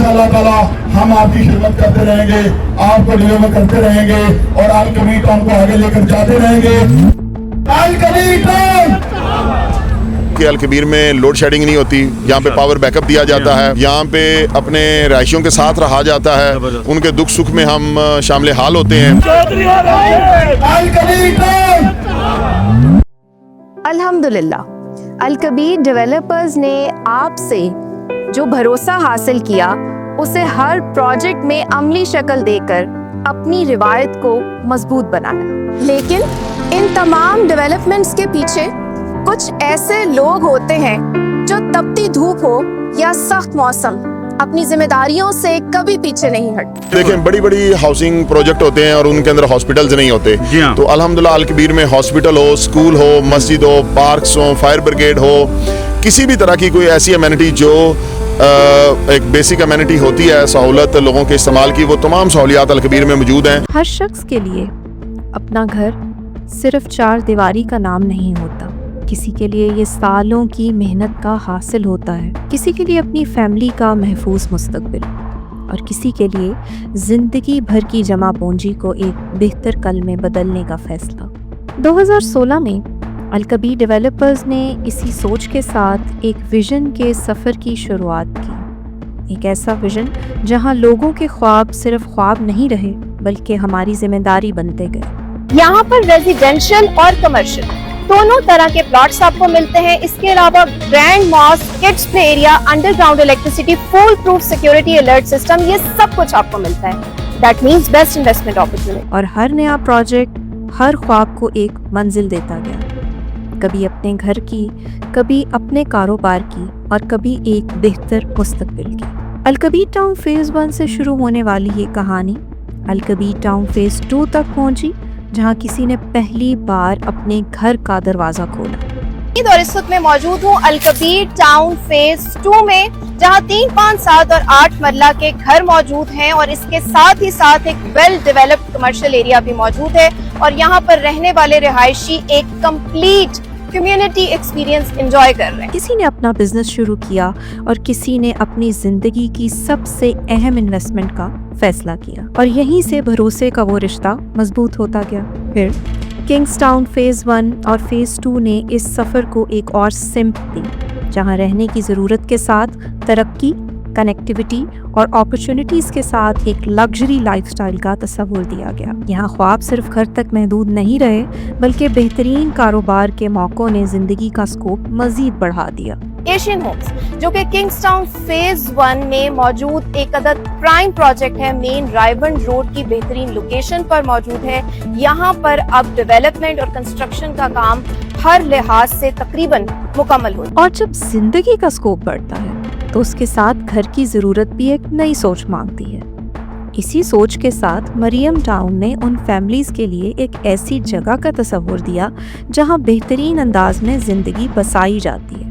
इंशाअल्लाह ताला हम आपकी खिदमत करते रहेंगे, आपको डिलीवर करते रहेंगे और अल कबीर टाउन को आगे लेकर जाते रहेंगे। अल कबीर टाउन कि अल कबीर में लोड शेडिंग नहीं होती, यहाँ पे पावर बैकअप दिया जाता है, यहाँ पे अपने रहायशियों के साथ रहा जाता है, उनके दुख सुख में हम शामिल हाल होते हैं। अल कबीर टाउन। अल्हम्दुलिल्लाह अल कबीर डेवलपर्स ने आपसे जो भरोसा हासिल किया उसे हर प्रोजेक्ट में अमली शक्ल देकर अपनी रिवायत को मजबूत बनाया। लेकिन इन तमाम डेवलपमेंट्स के पीछे कुछ ऐसे लोग होते हैं जो तपती धूप हो या सख्त मौसम अपनी जिम्मेदारियों से कभी पीछे नहीं हटते। देखें, बड़ी बड़ी हाउसिंग प्रोजेक्ट होते हैं और उनके अंदर हॉस्पिटल्स नहीं होते। तो अल्हम्दुलिल्लाह अल कबीर में हॉस्पिटल हो, स्कूल हो, मस्जिद हो, पार्क्स हो, फायर ब्रिगेड हो, किसी भी तरह की कोई ऐसी अमेनिटी जो एक बेसिक अमेनिटी होती है सहूलत लोगों के इस्तेमाल की, वो तमाम सहूलियात अल कबीर में मौजूद हैं। हर शख्स के लिए अपना घर सिर्फ चार दीवारी का नाम नहीं होता। किसी के लिए ये सालों की मेहनत का हासिल होता है, किसी के लिए अपनी फैमिली का महफूज मुस्तकबिल और किसी के लिए ज़िंदगी भर की जमा पूंजी को एक बेहतर कल में बदलने का फैसला। 2016 में अल कबीर डेवलपर्स ने इसी सोच के साथ एक विजन के सफ़र की शुरुआत की। एक ऐसा विजन जहां लोगों के ख्वाब सिर्फ ख्वाब नहीं रहे बल्कि हमारी जिम्मेदारी बनते गए। यहाँ पर रेजिडेंशियल और कमर्शियल दोनों तरह के प्लॉट्स आपको मिलते हैं। इसके अलावा grand mask, kids play area, underground electricity, full proof security alert system, ये सब कुछ आपको मिलता है। That means best investment opportunity. और हर नया प्रोजेक्ट हर ख्वाब को एक मंजिल देता गया, कभी अपने घर की, कभी अपने कारोबार की और कभी एक बेहतर मुस्तकबिल की। अल कबीर टाउन फेज़ 1 से शुरू होने वाली ये कहानी अल कबीर टाउन फेज़ 2 तक पहुंची, जहां किसी ने पहली बार अपने घर का दरवाजा खोला। और इस वक्त मैं मौजूद हूँ अल कबीर टाउन फेज 2 में, जहाँ 3, 5, 7 और 8 मरला के घर मौजूद हैं और इसके साथ ही साथ एक वेल डेवलप्ड कमर्शियल एरिया भी मौजूद है और यहाँ पर रहने वाले रिहायशी एक कंप्लीट कम्युनिटी एक्सपीरियंस एंजॉय कर रहे हैं। किसी ने अपना बिजनेस शुरू किया और किसी ने अपनी जिंदगी की सबसे अहम इन्वेस्टमेंट का फैसला किया और यहीं से भरोसे का वो रिश्ता मजबूत होता गया। फिर किंग्स टाउन फेज़ 1 और फेज़ 2 ने इस सफ़र को एक और सिम्त दी, जहां रहने की ज़रूरत के साथ तरक्की, कनेक्टिविटी और अपॉर्चुनिटीज़ के साथ एक लग्जरी लाइफस्टाइल का तस्वुर दिया गया। यहाँ ख्वाब सिर्फ घर तक महदूद नहीं रहे बल्कि बेहतरीन कारोबार के मौक़ों ने ज़िंदगी का स्कोप मज़ीद बढ़ा दिया। एशियन होम्स, जो कि किंग्स टाउन फेज 1 में मौजूद एक अदद प्राइम प्रोजेक्ट है, मेन रायबन रोड की बेहतरीन लोकेशन पर मौजूद है। यहाँ पर अब डेवलपमेंट और कंस्ट्रक्शन का काम हर लिहाज से तकरीबन मुकम्मल हो। और जब जिंदगी का स्कोप बढ़ता है तो उसके साथ घर की जरूरत भी एक नई सोच मांगती है। इसी सोच के साथ मरियम टाउन ने उन फैमिलीज के लिए एक ऐसी जगह का तस्वुर दिया जहां बेहतरीन अंदाज में जिंदगी बसाई जाती है।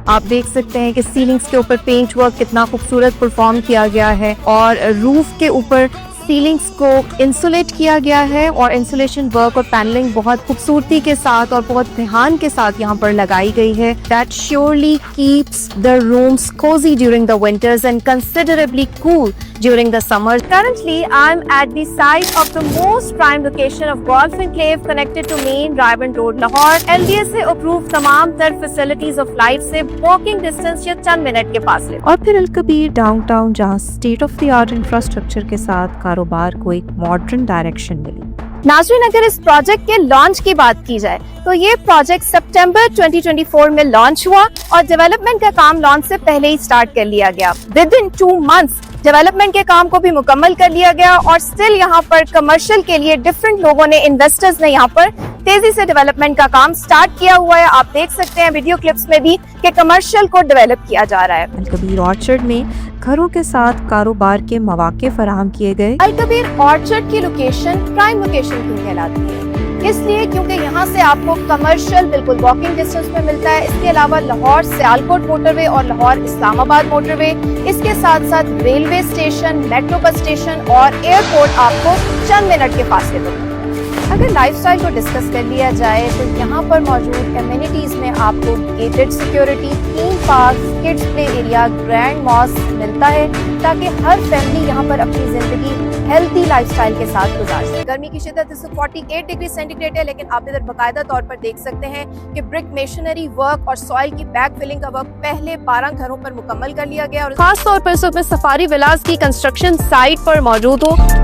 आप देख सकते हैं कि सीलिंग्स के ऊपर पेंट वर्क कितना खूबसूरत परफॉर्म किया गया है और रूफ के ऊपर सीलिंग्स को इंसुलेट किया गया है और इंसुलेशन वर्क और पैनलिंग बहुत खूबसूरती के साथ और बहुत ध्यान के साथ यहाँ पर लगाई गई है। That surely keeps the rooms cosy during the winters and considerably cool during the summer. Currently, I'm at the site of the most prime location of Golf Enclave connected to main Raeburn Road, Lahore. LDA से approved तमाम तर facilities of life से walking distance या चंद minute के फासले। और फिर अल Kabir downtown, जहाँ state of the art infrastructure के साथ कारोबार को एक मॉडर्न डायरेक्शन मिली। नाज़रीन, अगर इस प्रोजेक्ट के लॉन्च की बात की जाए तो ये प्रोजेक्ट सितंबर 2024 में लॉन्च हुआ और डेवलपमेंट का काम लॉन्च से पहले ही स्टार्ट कर लिया गया। विद इन 2 months डेवलपमेंट के काम को भी मुकम्मल कर लिया गया और स्टिल यहाँ पर कमर्शियल के लिए डिफरेंट लोगों ने, इन्वेस्टर्स ने यहाँ पर तेजी से डेवलपमेंट का काम स्टार्ट किया हुआ है। आप देख सकते हैं वीडियो क्लिप्स में भी कि कमर्शियल को डेवलप किया जा रहा है। अल कबीर ऑर्चर्ड में घरों के साथ कारोबार के मौके फराहम किए गए। अल कबीर ऑर्चर्ड की लोकेशन प्राइम लोकेशन क्यों कहलाती है? इसलिए क्योंकि यहाँ से आपको कमर्शियल बिल्कुल वॉकिंग डिस्टेंस पे मिलता है। इसके अलावा लाहौर सियालकोट मोटरवे और लाहौर इस्लामाबाद मोटरवे, इसके साथ साथ railway station, metro bus station और एयरपोर्ट आपको चंद मिनट के फासले पर। اگر لائف سٹائل کو ڈسکس کر لیا جائے تو یہاں پر موجود کمیونٹیز میں آپ کو gated security, theme park, kids play area, grand mosque ملتا ہے تاکہ ہر فیملی یہاں پر اپنی زندگی ہیلتھی لائف سٹائل کے ساتھ گزار سکے۔ گرمی کی شدت اس وقت 48 ڈگری سینٹی گریڈ ہے، لیکن آپ ادھر باقاعدہ طور پر دیکھ سکتے ہیں کہ برک میشنری ورک اور سوائل کی بیک فلنگ کا ورک پہلے 12 گھروں پر مکمل کر لیا گیا، اور خاص طور پر اس وقت میں سفاری ولاز کی کنسٹرکشن سائٹ پر موجود ہوں،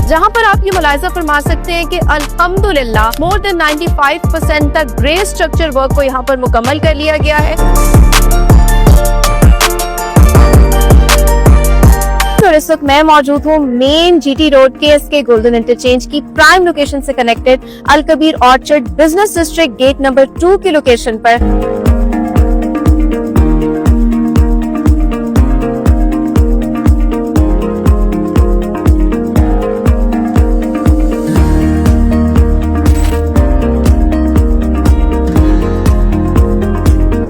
جہاں پر آپ یہ ملاحظہ فرما سکتے ہیں کہ الحمدللہ مور دین 95% تک گرے اسٹرکچر ورک کو یہاں پر مکمل کر لیا گیا ہے۔ اور اس وقت میں موجود ہوں main G T road KSK golden interchange کی پرائم لوکیشن سے کنیکٹڈ الکبیر orchard business district gate number 2 کی لوکیشن پر۔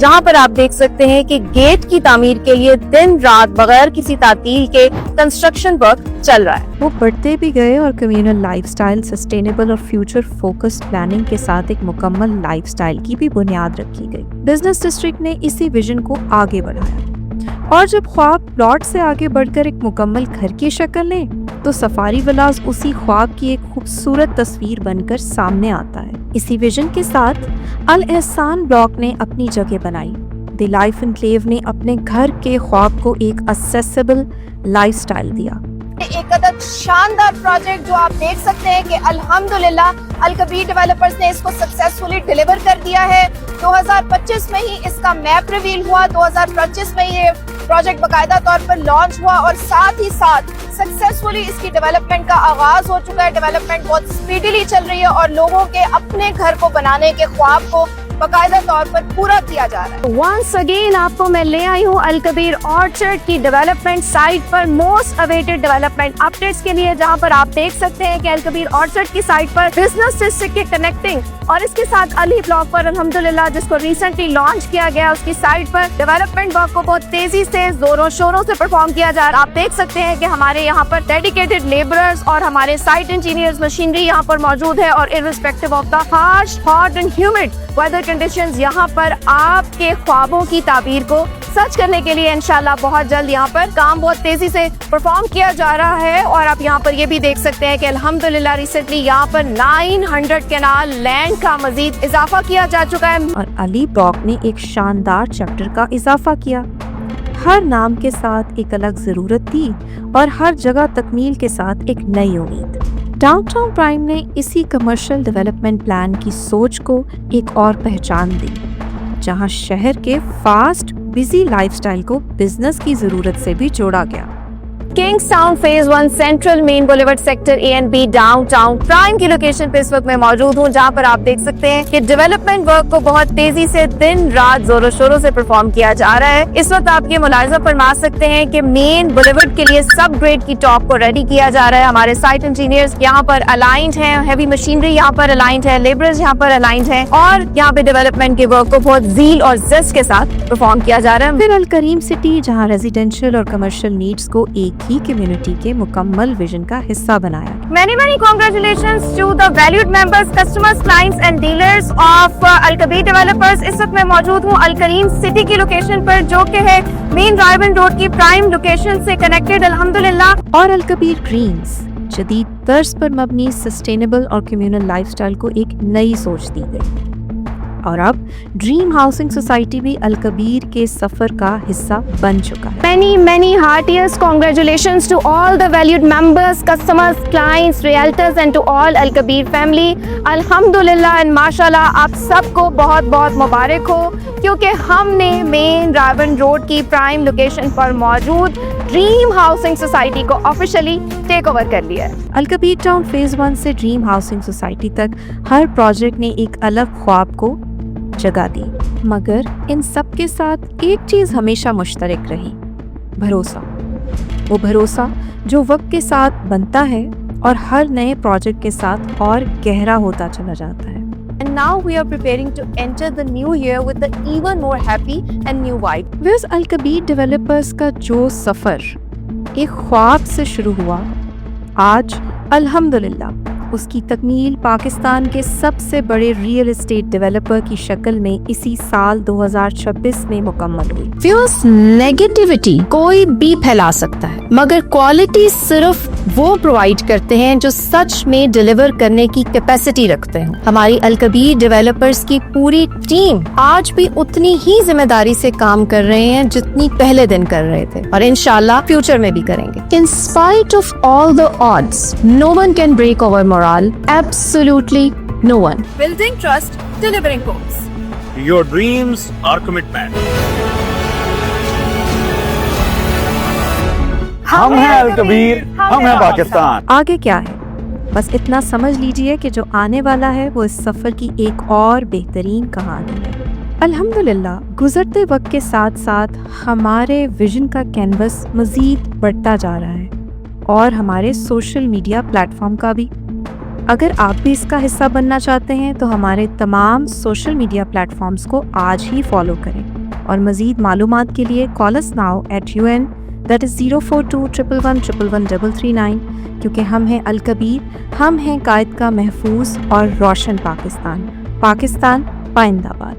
جہاں پر آپ دیکھ سکتے ہیں کہ گیٹ کی تعمیر کے لیے دن رات بغیر کسی تعطیل کے کنسٹرکشن ورک چل رہا ہے۔ وہ بڑھتے بھی گئے اور کمیونل لائف سٹائل، سسٹینیبل اور فیوچر فوکس پلاننگ کے ساتھ ایک مکمل لائف سٹائل کی بھی بنیاد رکھی گئی۔ بزنس ڈسٹرکٹ نے اسی ویژن کو آگے بڑھایا، اور جب خواب پلاٹ سے آگے بڑھ کر ایک مکمل گھر کی شکل لیں تو سفاری ولاز اسی خواب کی ایک خوبصورت تصویر بن کر سامنے آتا ہے۔ اسی ویژن کے ساتھ الاحسان بلاک نے اپنی جگہ بنائی۔ دی لائف انکلیو نے اپنے گھر کے خواب کو ایک ایکسیسیبل لائف سٹائل دیا۔ ایک عدد شاندار پروجیکٹ جو آپ دیکھ سکتے ہیں کہ الحمدللہ الکبیر ڈیولپرز نے اس کو سکسیسفلی ڈیلیور کر دیا ہے۔ 2025 میں ہی اس کا میپ ریویل ہوا، 2025 میں یہ پروجیکٹ باقاعدہ طور پر لانچ ہوا، اور ساتھ ہی ساتھ سکسیسفلی اس کی ڈیولپمنٹ کا آغاز ہو چکا ہے۔ ڈیولپمنٹ بہت سپیڈیلی چل رہی ہے اور لوگوں کے اپنے گھر کو بنانے کے خواب کو باقاعدہ طور پر پورا کیا جا رہا ہے۔ ونس اگین آپ کو میں لے آئی ہوں الکبیر آرچرڈ کی ڈیولپمنٹ سائٹ پر موسٹ اویٹڈ ڈیولپمنٹ اپڈیٹس کے لیے، جہاں پر آپ دیکھ سکتے ہیں کہ الکبیر آرچرڈ کی سائٹ پر بزنس ڈسٹرکٹ کے کنیکٹنگ اور اس کے ساتھ علی بلاک پر الحمدللہ جس کو ریسنٹلی لانچ کیا گیا، اس کی سائٹ پر ڈیولپمنٹ ورک کو بہت تیزی سے زوروں شوروں سے پرفارم کیا جا رہا ہے۔ آپ دیکھ سکتے ہیں کہ ہمارے یہاں پر ڈیڈیکیٹڈ لیبررز اور ہمارے سائٹ انجینئرز مشینری یہاں پر موجود ہے، اور irrespective of the harsh, hot and humid weather conditions یہاں پر آپ کے خوابوں کی تعبیر کو سچ کرنے کے لیے انشاءاللہ بہت جلد یہاں پر کام بہت تیزی سے پرفارم کیا جا رہا ہے۔ اور آپ یہاں پر یہ بھی دیکھ سکتے ہیں کہ الحمدللہ ریسنٹلی یہاں پر 900 کنال لینڈ کا مزید اضافہ کیا جا چکا ہے، اور علی بلاک نے ایک شاندار چیپٹر کا اضافہ کیا۔ ہر نام کے ساتھ ایک الگ ضرورت تھی اور ہر جگہ تکمیل کے ساتھ ایک نئی امید۔ ڈاؤن ٹاؤن پرائم نے اسی کمرشل ڈیولپمنٹ پلان کی سوچ کو ایک اور پہچان دی، جہاں شہر کے فاسٹ بزی لائف سٹائل کو بزنس کی ضرورت سے بھی جوڑا گیا۔ Kings town phase 1 central main boulevard sector A and B downtown prime کی لوکیشن پہ اس وقت میں موجود ہوں، جہاں پر آپ دیکھ سکتے ہیں کہ ڈیولپمنٹ ورک کو بہت تیزی سے دن رات زور و شوروں سے پرفارم کیا جا رہا ہے۔ اس وقت آپ یہ ملاحظہ فرما سکتے ہیں کہ مین بولیورڈ کے لیے سب گریڈ کی ٹاپ کو ریڈی کیا جا رہا ہے۔ ہمارے سائٹ انجینئرز یہاں پر الائنڈ ہیں، ہیوی مشینری یہاں پر الائنڈ ہے، لیبرز یہاں پر الائنڈ ہیں، اور یہاں پہ ڈیولپمنٹ کے ورک کو بہت زیل اور زسٹ کے ساتھ پرفارم کیا جا رہا ہے۔ پھر الکریم سٹی، جہاں ریزیڈینشیل اور کمرشل نیڈز کو ایک ہی کمیونٹی کے مکمل ویژن کا حصہ بنایا۔ Many congratulations to the valued members, customers, clients and dealers of الکبیر ڈیولپرز۔ اس وقت میں موجود ہوں الکریم سٹی کی لوکیشن پر، جو کہ ہے مین رائبن روڈ کی پرائم لوکیشن سے کنیکٹڈ الحمدللہ۔ اور الکبیر گرینز جدید طرز پر مبنی سسٹینیبل اور کمیونل لائف سٹائل کو ایک نئی سوچ دی گئی، اور اب ڈریم ہاؤسنگ سوسائٹی بھی الکبیر کے سفر کا حصہ بن چکا ہے۔ Many heartiest congratulations to all the valued members, customers, clients, realtors and to all Al Kabeer family۔ الحمدللہ and ماشاءاللہ آپ سب کو بہت بہت مبارک ہو، کیونکہ ہم نے مین رائبن روڈ کی پرائم لوکیشن پر موجود ڈریم ہاؤسنگ سوسائٹی کو آفیشلی ٹیک اوور کر لیا ہے۔ الکبیر ٹاؤن فیز 1 سے ڈریم ہاؤسنگ سوسائٹی تک ہر پروجیکٹ نے ایک الگ خواب کو جگہ دی، مگر ان سب کے ساتھ ایک چیز ہمیشہ مشترک رہی: بھروسہ۔ وہ بھروسہ جو وقت کے ساتھ بنتا ہے اور ہر نئے پروجیکٹ کے ساتھ اور گہرا ہوتا چلا جاتا ہے۔ And now we are preparing to enter the new year with an even more happy and new vibe۔ ویز الکبیر ڈیولپرز کا جو سفر ایک خواب سے شروع ہوا، آج अल्हम्दुलिल्लाह उसकी तकमील पाकिस्तान के सबसे बड़े रियल एस्टेट डेवलपर की शक्ल में इसी साल 2026 में मुकम्मल हुई। व्यूअर्स, नेगेटिविटी कोई भी फैला सकता है, मगर क्वालिटी सिर्फ वो प्रोवाइड करते हैं जो सच में डिलीवर करने की कैपेसिटी रखते हैं। हमारी अलकबीर डेवलपर्स की पूरी टीम आज भी उतनी ही जिम्मेदारी से काम कर रहे हैं जितनी पहले दिन कर रहे थे, और इंशाल्लाह फ्यूचर में भी करेंगे। In spite of all the odds, no one can break our morale, absolutely no one. Building trust, delivering homes. Your dreams, our commitment. हम हैं अलकबीर, हम हैं पाकिस्तान। आगे क्या है, बस इतना समझ लीजिए कि जो आने वाला है वो इस सफ़र की एक और बेहतरीन कहानी है। अल्हम्दुलिल्लाह गुज़रते वक्त के साथ साथ हमारे विजन का कैनवस मज़ीद बढ़ता जा रहा है, और हमारे सोशल मीडिया प्लेटफॉर्म का भी। अगर आप भी इसका हिस्सा बनना चाहते हैं तो हमारे तमाम सोशल मीडिया प्लेटफॉर्म्स को आज ही फॉलो करें, और मज़ीद मालूमात के लिए call us now at UN, that is 04211113339, क्योंकि हम हैं अलकबीर, हम हैं कायद का महफूज और रोशन पाकिस्तान। पाकिस्तान पाइंदाबाद।